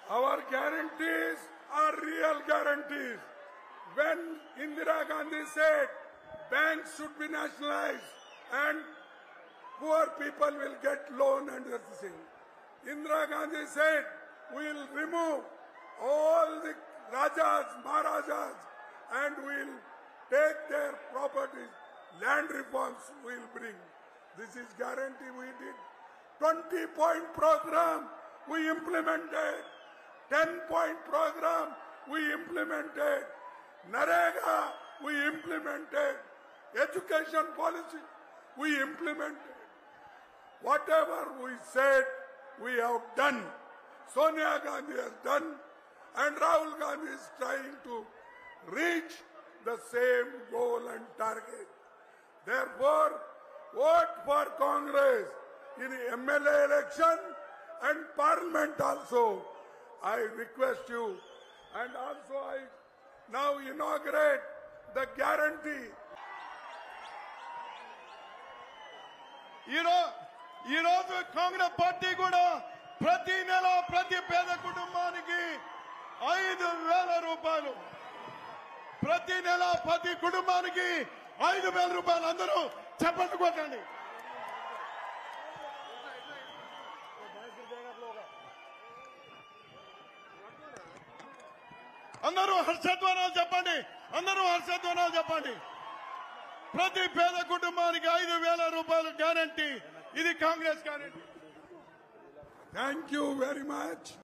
Our guarantees are real guarantees. When Indira Gandhi said banks should be nationalized and poor people will get loan and everything, Indira Gandhi said we will remove all the Rajas, Maharajas and we will take their properties. Land reforms we will bring. This is guarantee we did. 20-point program we implemented. 10-point program we implemented. Narega we implemented. Education policy we implemented. Whatever we said, we have done. Sonia Gandhi has done, and Rahul Gandhi is trying to reach the same goal and target. Therefore, vote for Congress in the MLA election and Parliament also. I request you, and also I now inaugurate the guarantee. ఈ రోజు Congress party కూడా ప్రతి నెల ప్రతి పేద కుటుంబానికి 5,000 రూపాయలు, ప్రతి నెల ప్రతి కుటుంబానికి 5,000 రూపాయలు. అందరూ చప్పట్లు కొట్టండి. అందరూ హర్షధ్వానాలు చెప్పండి. అందరూ హర్షధ్వానాలు చెప్పండి. ప్రతి పేద కుటుంబానికి 5,000 రూపాయలు గ్యారంటీ. ఇది Congress guarantee. Thank you very much.